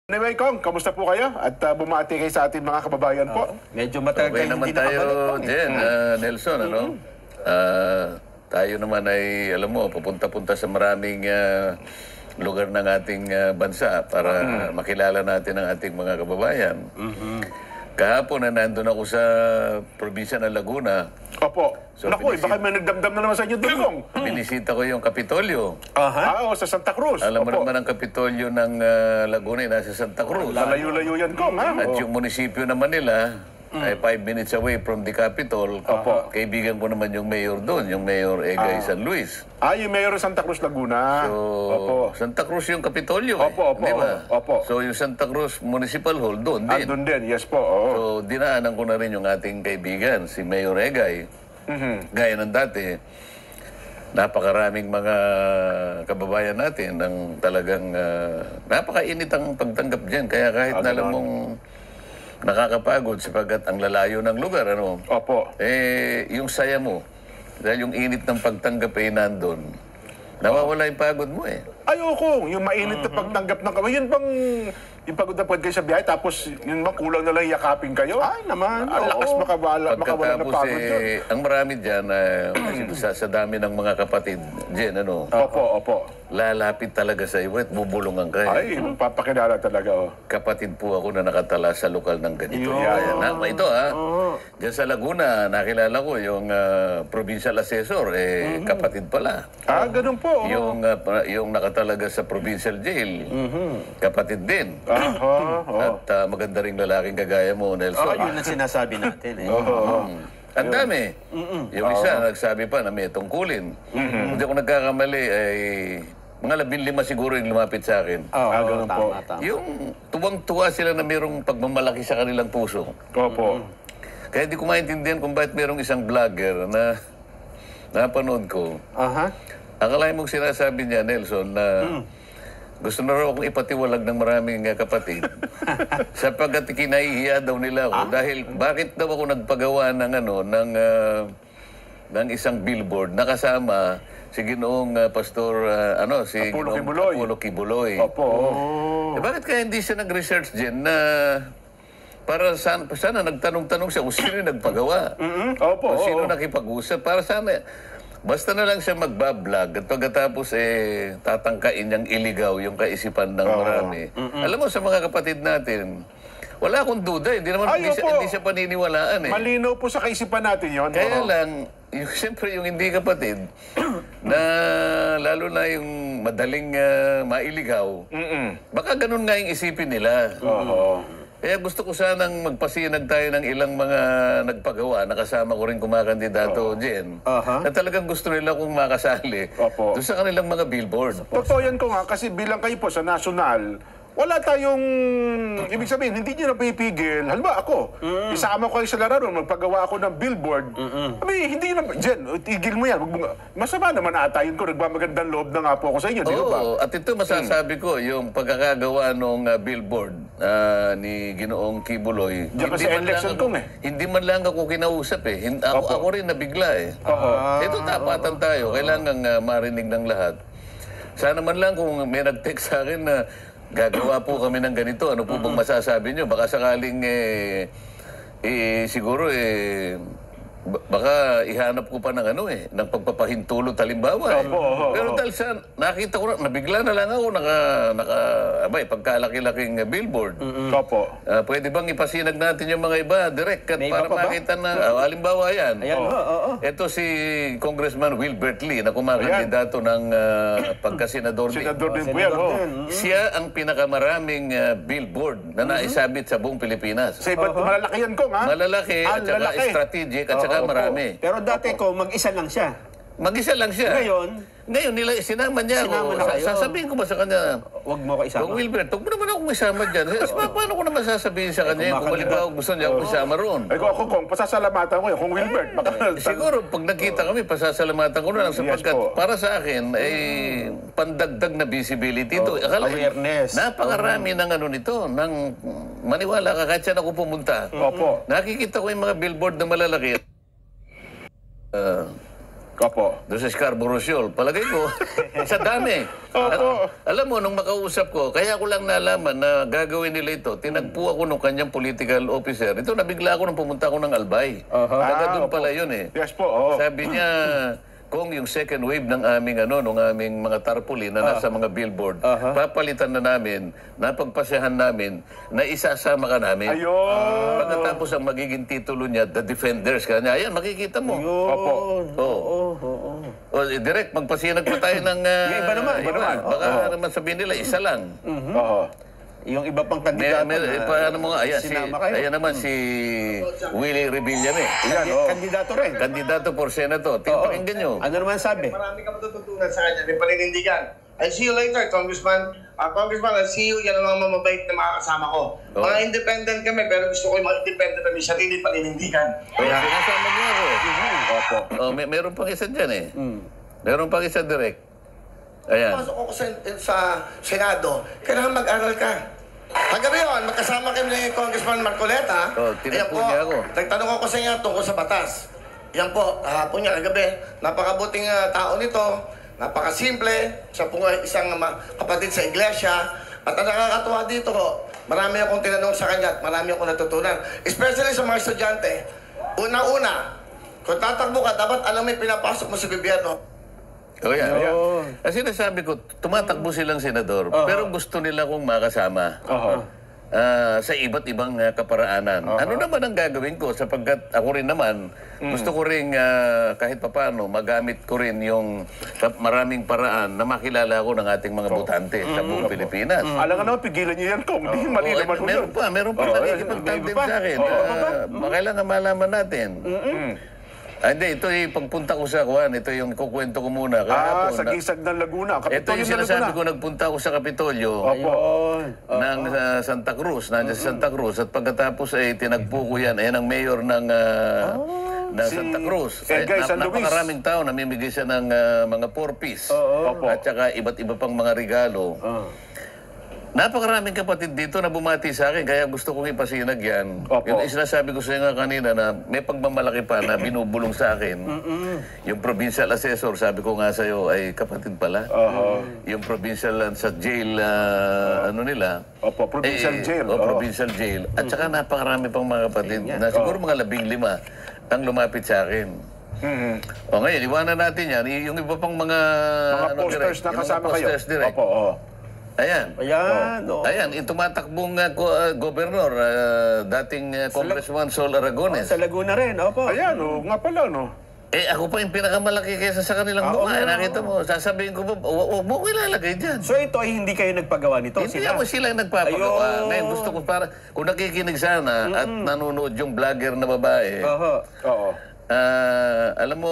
Anyway, Kong, kamusta po kayo? At bumati kayo sa ating mga kababayan po. Medyo matagal Okay kayo naman hindi tayo, nakabalik. Jen, Nelson, ano? Tayo naman ay, alam mo, pupunta-punta sa maraming lugar ng ating bansa para makilala natin ang ating mga kababayan. Kahapon na nandun ako sa probinsya ng Laguna. Opo. So, Naku, baka may nagdamdam na naman sa inyo doon, Kong. Binisita ko yung Kapitolyo. Oo, sa Santa Cruz. Alam mo Opo. naman ang Kapitolyo ng Laguna ay nasa Santa Cruz. Lalayo-layo yan, Kong, ha? At yung munisipyo naman nila ay 5 minutes away from the capital. Opo. Kaibigan ko naman yung mayor doon, yung Mayor Egay San Luis. Yung Mayor ng Santa Cruz, Laguna. So, Opo. Santa Cruz yung Kapitolyo. Opo, opo, Di ba? opo. So, yung Santa Cruz Municipal Hall doon din. Doon din, yes po. Oo. So, dinaanan ko na rin yung ating kaibigan, si Mayor Egay. Gaya ng dati, napakaraming mga kababayan natin ang talagang napakainit ang pagtanggap dyan. Kaya kahit na alam mong nakakapagod sapagkat ang lalayo ng lugar, ano? Opo. Yung saya mo, dahil yung init ng pagtanggap ay nandun, nawawala yung pagod mo eh. Ayoko, yung mainit na pagtanggap ng kamay. Yun bang yung pagod na pagod kayo sa biyahe, tapos yun bang kulang na lang yakapin kayo? Ay naman, ang lakas makawala ng Pagkatapos pagod yun. ang marami dyan, sa dami ng mga kapatid, Jen, ano, Opo, opo. lalapit talaga sa iyo at bubulungan ka. Ay, papakilala talaga, oh. Kapatid po ako na nakatala sa lokal ng ganito. Kaya ito dyan sa Laguna, nakilala ko yung provincial assessor, kapatid pala. Ganun po. Yung nakatalaga sa provincial jail, kapatid din. At maganda ring lalaking kagaya mo, Nelson. Yun ang sinasabi natin. Ang dami. Yung isa, nagsabi pa na may tungkulin. Hindi ako nagkakamali, ay mga 15 siguro yung lumapit sa akin. Ganun po. Tama. Yung tuwang-tuwa sila na mayroong pagmamalaki sa kanilang puso. Opo. Kaya hindi ko maintindihan kung bakit mayroong isang vlogger na napanood ko. Akalain mong sinasabi niya, Nelson, na gusto na raw akong ipatiwalag ng maraming kapatid. Sapagkat kinahihiya daw nila ako. Dahil bakit daw ako nagpagawa ng ng isang billboard na kasama si Ginoong Pastor si Apollo Ginoong Kibuloy. Apollo Kibuloy. Opo. Bakit kaya hindi siya nag-research din na para sana nagtanong-tanong siya kung sino yung nagpagawa? Opo. Kung sino nakipag-usap? Para sana basta na lang siya magbablog at pagkatapos tatangkain niyang iligaw yung kaisipan ng marami. Alam mo, sa mga kapatid natin, wala akong duda. Hindi naman hindi siya paniniwalaan eh. Malinaw po sa kaisipan natin yon. Kaya lang, siyempre yung hindi kapatid, na lalo na yung madaling mailigaw, baka ganun nga yung isipin nila. Kaya gusto ko sanang magpasinag tayo ng ilang mga nagpagawa. Nakasama ko rin kumakandidato, Jen. Na talagang gusto nila kung makasali doon sa kanilang mga billboard. Totoo yan ko nga, kasi bilang kayo po sa national, wala tayong, ibig sabihin, hindi nyo na pipigil. Halimbawa ako, isama ko kayo sa lararo, magpagawa ako ng billboard. Hindi nyo na, Jen, tigil mo yan. Masama naman ata yun ko, nagmamagandang loob na nga po ako sa inyo, di ba? Oo, at ito masasabi ko, yung pagkakagawa ng billboard ni Ginoong Kibuloy, Diyan kasi election kong hindi man lang ako kinausap eh. Ako rin nabigla eh. Ito tapatan tayo, kailangan marinig ng lahat. Sana man lang kung may nag-text sa akin na gagawa po kami ng ganito, ano po bang masasabi nyo? Baka sakaling siguro baka ihanap ko pa ng ng pagpapahintulot halimbawa. Pero dahil sa nakita ko nabigla na lang ako pagkalaki-laking billboard. Pwede bang ipasinag natin yung mga iba direct para makita na halimbawa yan. Ito si Congressman Wilbert Lee na kumakandidato ng pagkasenador din. Senador din po yan. Siya ang pinakamaraming billboard na naisabit sa buong Pilipinas. Sa iba't malalaki yan ko, ha? Malalaki at saka strategic at saka marami. Pero dati ko, mag-isa lang siya. Mag-isa lang siya. Ngayon nila sinama niya ako. Sasabihin ko ba sa kanya, huwag mo ko isama. Kung Wilbert, huwag mo naman akong isama dyan. Paano ko naman sasabihin sa kanya kung halimbawa gusto niya akong isama roon? Kung pasasalamatan ko yun, kung Wilbert. Siguro, pag nagkita kami, pasasalamatan ko na lang sapagkat para sa akin, pandagdag na visibility ito. Awareness. Napakarami ng nito, ng maniwala ka kahit saan ako pumunta. Nakikita ko yung mga billboard na malalaki. Opo. Doon sa Scarborough Shoal. Palagay ko, sa dami. Opo. Alam mo, nung makausap ko, kaya ko lang nalaman na gagawin nila ito, tinagpo ako nung kanyang political officer. Ito, nabigla ako nung pumunta ako ng Albay. Taga doon pala yun eh. Yes po, oo. Sabi niya, kung yung second wave ng aming nung aming mga tarpaulin na nasa mga billboard, papalitan na namin, napagpasyahan namin, na isasama ka namin. Ayun. Pagkatapos ang magiging titulo niya, The Defenders. Kanya, ayan, makikita mo. Opo. O, direct, magpasinag pa tayo ng... Iba naman, iba naman. Baka naman sabihin nila, isa lang. Oo. Yung iba pang kandidato Paano mo nga, ayan, sinama kayo. ayan naman si Willie Rebillame. Yan, oo. Kandidato rin. Kandidato por senator. Pakinggan nyo. Ano naman sabi? Marami ka matututunan sa kanya, may paninindigan. I see you later, Congressman. Congressman, I see you, yan ang mga mabait na makakasama ko. Mga independent kami, pero gusto ko yung mga independent na may sarili paninindigan. Kaya sinasama niya ako. Opo. Oh, meron pang isa dyan eh. Meron pang isa direct. Ayan. Pasok ako sa Senado, kailangan mag-aral ka. Kagabi yun, magkasama kami ni Congressman Marcoleta. Oh, tinagpo niya ako. Nagtanong ako sa inyo tungkol sa batas. Yan po, hapon niya kagabi. Napakabuting tao nito, napakasimple, siya po isang kapatid sa iglesia. At ang nakakatuwa dito ho, marami akong tinanong sa kanya at marami akong natutunan. Especially sa mga estudyante. Una-una, kung tatakbo ka, dapat alam mo yung pinapasok mo sa gobyerno. Oh, yan. Kasi nasabi ko, tumatakbo silang senador, pero gusto nila kong makasama. Sa iba't ibang kaparaanan. Ano naman ang gagawin ko sapagkat ako rin naman, gusto ko rin kahit papano magamit ko rin yung maraming paraan na makilala ko ng ating mga botante sa buong Pilipinas. Alam nga naman, pigilan niyo yan, Kong. Hindi mali naman po yun. Meron pa nakikipagtandem sa akin. Kailangan malaman natin. Hindi, ito yung pagpunta ko sa Kuwan, ito yung kukwento ko muna. Sa Gisag ng Laguna. Ito yung sinasabi ko, nagpunta ako sa Kapitolyo ng Santa Cruz, nandiyan sa Santa Cruz. At pagkatapos ay tinagpo ko yan, ayan ang mayor ng Santa Cruz. Edgar San Luis. Napakaraming tao, namimigay siya ng mga 4-piece. At saka iba't iba pang mga regalo. Napakaraming kapatid dito na bumati sa akin, kaya gusto kong ipasinag yan. Yung sinasabi ko sa inyo kanina na may pagmamalaki pa na binubulong sa akin. Yung provincial assessor, sabi ko nga sa'yo, ay kapatid pala. Yung provincial sa jail, nila. Provincial jail. Provincial jail. At saka napakarami pang mga kapatid, na siguro mga 15 ang lumapit sa akin. O ngayon, iwanan natin yan. Yung iba pang mga posters na kasama kayo. Posters direct. Ayan. Ayan, yung tumatakbong gobernador, dating Congressman Sol Aragones. Sa Laguna rin, opo. Ayan, nga pala, no? Ako pa yung pinakamalaki kaysa sa kanilang mukha. Nakita mo, sasabihin ko ba, huwag mo ilalagay dyan. So ito ay hindi kayo nagpagawa nito? Hindi ako sila nagpapagawa. Ngayon gusto ko kung nakikinig sana at nanonood yung vlogger na babae, alam mo,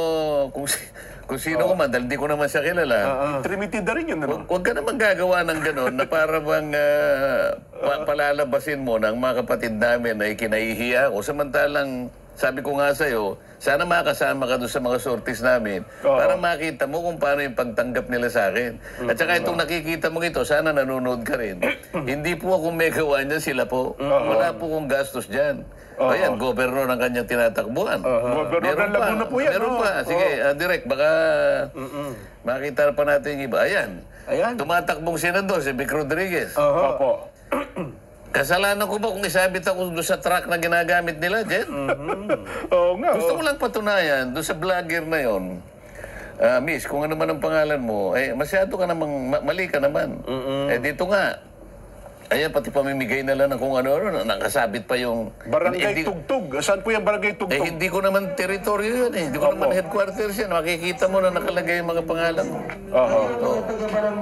kung sino ko man, dahil di ko naman siya kilala. Trinity na rin yun, ano? Huwag ka naman gagawa ng gano'n na para bang palalabasin mo ng mga kapatid namin na ikinahihiya ako. Samantalang, sabi ko nga sa'yo, sana makasama ka doon sa mga sorties namin para makita mo kung paano yung pagtanggap nila sa akin. At saka itong nakikita mo ito, sana nanonood ka rin. Hindi po ako may gawa niyan, sila po. Wala po kong gastos dyan. Ayan, gobernador ang kanyang tinatakbuhan. Gobernador ng Laguna po yan. Meron pa. Sige, direct, baka makita pa natin yung iba. Ayan. Tumatakbong senador, si Vic Rodriguez. Opo. Kasalanan ko ba kung isabit ako doon sa truck na ginagamit nila, Jen? Oo nga. Gusto ko lang patunayan, doon sa vlogger na yon. Miss, kung ano man ang pangalan mo, masyado ka namang, mali ka naman. Dito nga, ayan, pati pamimigay na lang ng kung ano-ano, nakasabit pa yung... Barangay Tugtog. Saan po yung Barangay Tugtog? Hindi ko naman teritoryo yun eh. Hindi ko naman headquarters yan. Makikita mo na nakalagay yung mga pangalan mo.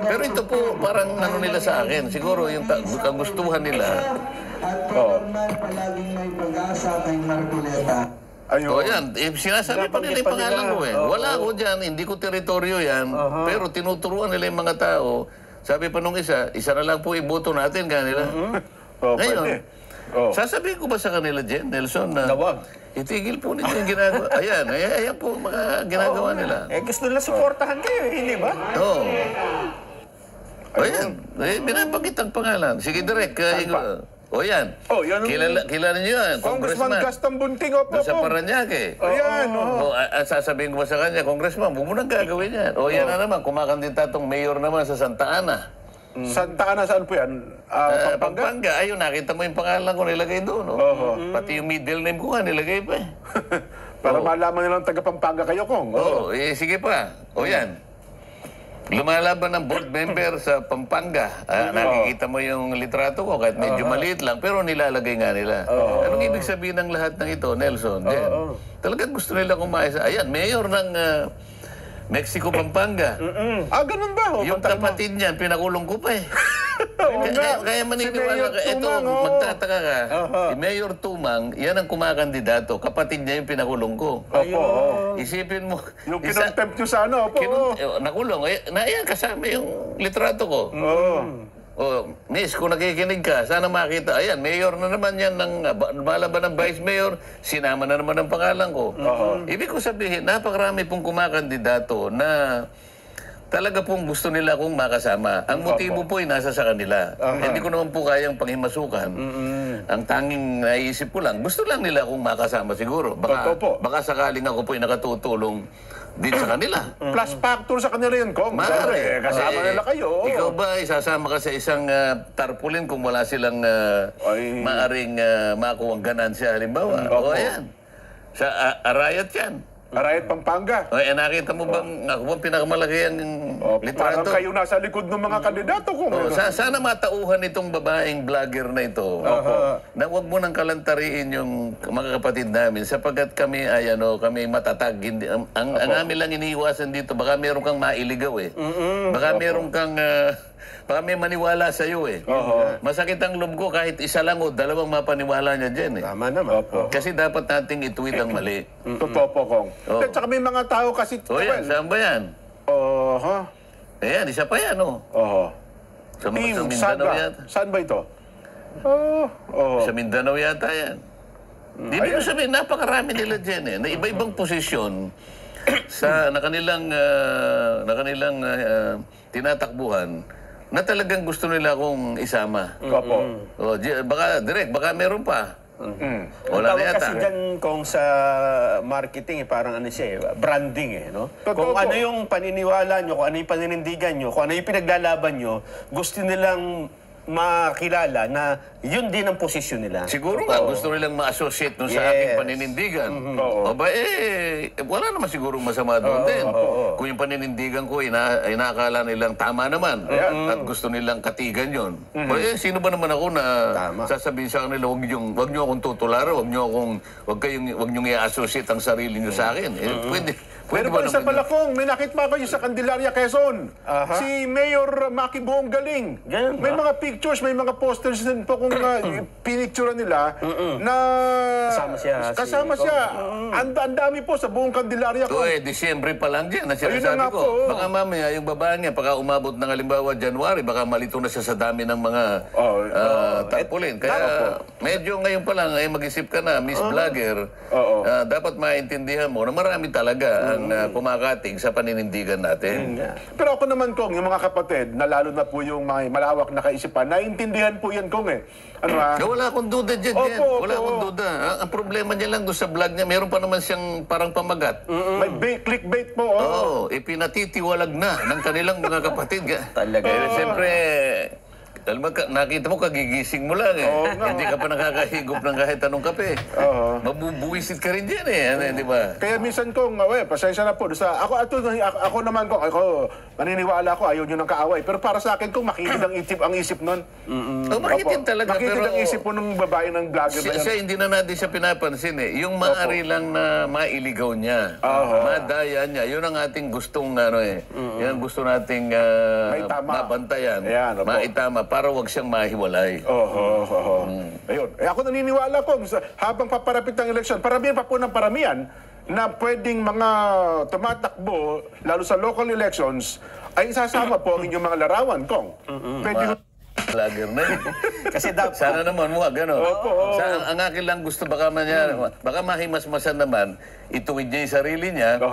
Pero ito po, parang ano nila sa akin. Siguro yung kagustuhan nila. Palaging may pag-asa kay Marcoleta. Yan. Sinasabi pa nila yung pangalan ko eh. Wala ako dyan. Hindi ko teritoryo yan. Pero tinuturuan nila yung mga tao. Sabi pa nung isa na lang po iboto natin kanila. Ngayon, sasabihin ko ba sa kanila, Jen, Nelson, na itigil po nito yung ginagawa. Ayan po mga ginagawa nila. Gusto nila supportahan kayo, hindi ba? Ayan, binabagit ang pangalan. Sige, direct. O yan. Oh, yan ang- Kilala niyo yan, Congressman Gaston Bunting, opo, Doon sa opo. Paranaque. Ayan, oo. O, sasabihin ko ba sa kanya, Congressman, huwag mo nang gagawin yan. O yan na naman, kumakandidatong mayor naman sa Santa Ana. Santa Ana, saan po yan? Pampanga? Pampanga. Ayun, nakita mo yung pangalan ko nilagay doon. No? Pati yung middle name ko nga nilagay pa eh. Para malaman nilang taga Pampanga kayo, Kong. Oo, sige pa. O yan. Lumalaban ng board member sa Pampanga. Nakikita mo yung litrato ko kahit medyo maliit lang, pero nilalagay nga nila. Anong ibig sabihin ng lahat ng ito, Nelson? Jen? Talagang gusto nila kumaisa. Ayan, mayor ng Mexico, Pampanga. Ganun ba? Yung kapatid niyan, pinakulong ko pa eh. Kaya maniniwala ka. Si Mayor Ito, Tumang, magtataka ka. Si Mayor Tumang, yan ang kumakandidato. Kapatid niya yung pinakulong ko. Opo. Isipin mo. Yung kinontempt nyo sa ano, opo. Nakulong. Ayan, kasama yung litrato ko. Miss, kung nakikinig ka, sana makita. Ayan, mayor na naman yan ng malaban ng vice mayor. Sinama na naman ang pangalan ko. Ibig ko sabihin, napakarami pong kumakandidato na talaga pong gusto nila akong makasama. Ang motibo po ay nasa sa kanila. Hindi ko naman po kayang panghimasukan. Ang tanging naisip ko lang, gusto lang nila akong makasama siguro. Baka sakaling ako po ay nakatutulong din sa kanila. Plus factor sa kanila yun, Kong. Maaari. Kasama nila kayo. Ikaw ba isasama ka sa isang tarpaulin kung wala silang maaring makuha ang ganansya halimbawa? O ayan. Sa Arayat yan. Arayat, Pampanga. O, nakita mo bang ako bang pinakamalaki ang Parang litrato? kayo nasa likod ng mga kandidato, Kong. Sana matauhan itong babaeng vlogger na ito na huwag mo nang kalantariin yung mga kapatid namin sapagkat kami ay kami matatag. Ang amin lang iniiwasan dito, baka meron kang mailigaw eh. Baka meron kang baka may maniwala sa iyo eh. Masakit ang loob ko kahit isa lang o dalawang mapaniwala niya dyan eh. Tama naman. Kasi dapat nating ituwid ang mali. Totoo po, Kong. At saka may mga tao kasi... O yan, saan ba yan? Ayan, isa pa yan Sa Team Mindanao Saga. yata. Saan ba ito? Sa Mindanao yata yan. Ibig ko sabihin, napakarami nila dyan eh. Na iba-ibang posisyon na kanilang tinatakbuhan na talagang gusto nila akong isama. Opo. Baka meron pa. Wala na Tawag yata. kasi dyan kung sa marketing, parang ano siya, branding no? Totoo Kung po. ano yung paniniwala nyo, kung ano yung paninindigan nyo, kung ano yung pinaglalaban nyo, gusto nilang makilala na yun din ang posisyon nila. Siguro nga, gusto nilang ma-associate nun sa aking paninindigan. Wala naman siguro masama doon din. Kung yung paninindigan ko, inakala nilang tama naman. At gusto nilang katigan yun. Sino ba naman ako na sasabihin sa kanila, wag niyo akong tutularan, wag niyong i-associate ang sarili niyo sa akin. Pero pa isa pala, Kong, may nakita pa kayo sa Candelaria, Quezon. Si Mayor Maki Buong Galing. May mga pictures, may mga posters din po kung pinicturean nila na kasama siya. Ang dami po sa buong Candelaria, Kong. Disyembre pa lang dyan. Ayun na nga Sinasabi ko, po. baka mamaya yung babae niya, pagka umabot ng halimbawa January, baka malito na siya sa dami ng mga tarpaulin. Kaya medyo ngayon pa lang, mag-isip ka na, Miss Vlogger, dapat maintindihan mo na marami talaga ang kumakating sa paninindigan natin. Pero ako naman, Kong, yung mga kapatid, na lalo na po yung mga malawak na kaisipan, naintindihan po yan, Kong eh. Wala akong duda dyan. Wala akong duda. Ang problema niya lang doon sa vlog niya, meron pa naman siyang parang pamagat. May clickbait po. Ipinatitiwalag na ng kanilang mga kapatid. Talaga. Siyempre, alam mo, nakita mo, kagigising mo lang eh. Hindi ka pa nakakahigop ng kahit anong kape. Mabubuwisit ka rin dyan eh. Di ba? Kaya minsan, Kong, pasensya na po. Ako naman, Kong, maniniwala ko, ayaw nyo ng kaaway. Pero para sa akin, Kong, makinig ang isip nun. Makinig talaga. Makinig ang isip po ng babae ng vlogger na yan. Siya hindi na natin siya pinapansin eh. Yung maaari lang na mailigaw niya, madaya niya, yun ang ating gustong yan ang gusto nating mabantayan, maitama, para wag siyang mahiwalay. Ayun. Ako naniniwala, Kong, habang paparapit ang eleksyon, paramihan pa po ng paramihan na pwedeng mga tumatakbo, lalo sa local elections, ay isasama po ang inyong mga larawan, Kong. Pwede Vlogger na yun. Kasi dapat, Sana naman mo, gano'n. Ang akin lang gusto, baka mahimasmasan naman, ituwid niya yung sarili niya.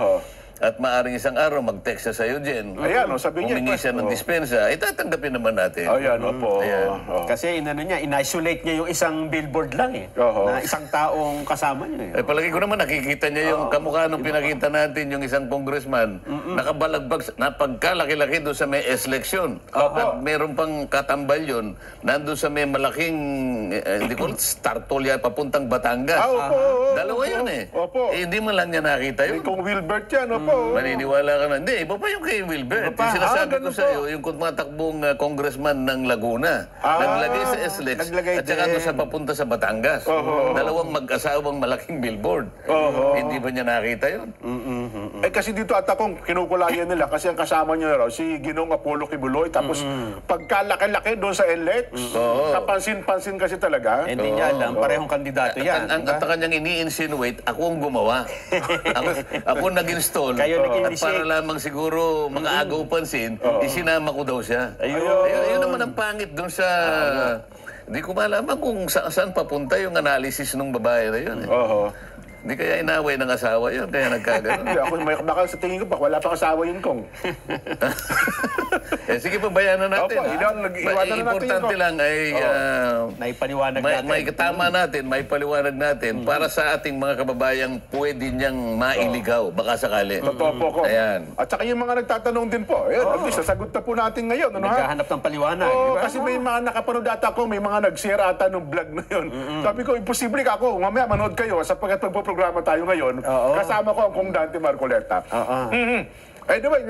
at maaring isang araw mag-text siya sa'yo, Jen. Ayan, sabi niya. Humingi siya ng dispensa, tatanggapin naman natin. Ayan, opo. Ayan. Kasi in-isolate niya yung isang billboard lang eh. Oo. Na isang taong kasama niya eh. Palagi ko naman nakikita niya yung kamukha nung pinakita natin yung isang congressman, nakabalagbag, napagkalaki-laki doon sa may eleksyon. At meron pang katambal yun, nandun sa may malaking, hindi ko, Startolya, papuntang Batangas. Opo. Dalawa yun eh. Opo. Hindi man lang niya nakita yun. Kung Wilbert yan, opo. Maniniwala ka na. Hindi, iba pa yung kay Wilbert. Yung sinasabi ko ganun sa iyo, yung tumatakbong congressman ng Laguna. Naglagay sa SLEX naglagay at saka din. doon sa papunta sa Batangas. Dalawang mag-asawang malaking billboard. Hindi ba niya nakita yun? Eh kasi dito at akong kinukulayan nila kasi ang kasama niya raw si Ginoong Apollo Kibuloy tapos pagkalaki-laki doon sa LX, kapansin-pansin kasi talaga. Hindi niya alam, parehong kandidato yan. Ang kanyang ini-insinuate, ako ang gumawa. ako nag-install. Kayo At nag-initiate. para lamang siguro makaagaw pansin, isinama ko daw siya. Yun naman ang pangit doon sa... Hindi ko malaman kung saan papunta yung analysis ng babae na yun. Hindi kaya inaway ng asawa yun, kaya nagkagano. Hindi, ako baka sa tingin ko wala pa kasawa yun kong. Sige, pabayanan natin. Opo, nag-iwanan na natin Importante yun. lang ay... Naipaliwanag natin. may tama natin, may paliwanag natin para sa ating mga kababayang pwede niyang mailigaw, baka sakali. Totoo po ko. Ayan. At saka yung mga nagtatanong din po, at least nasagot na po natin ngayon. Ano, ha? Naghahanap ng paliwanag. Oo, di ba? kasi may mga nakapanood ata ko, may mga nag-share ata ng vlog na yun. Sabi ko, imposible ka ako. Mamaya manood kayo sapagkat magpo-programa tayo ngayon. Kasama ko ang Kong Dante Marcoleta. Anyway,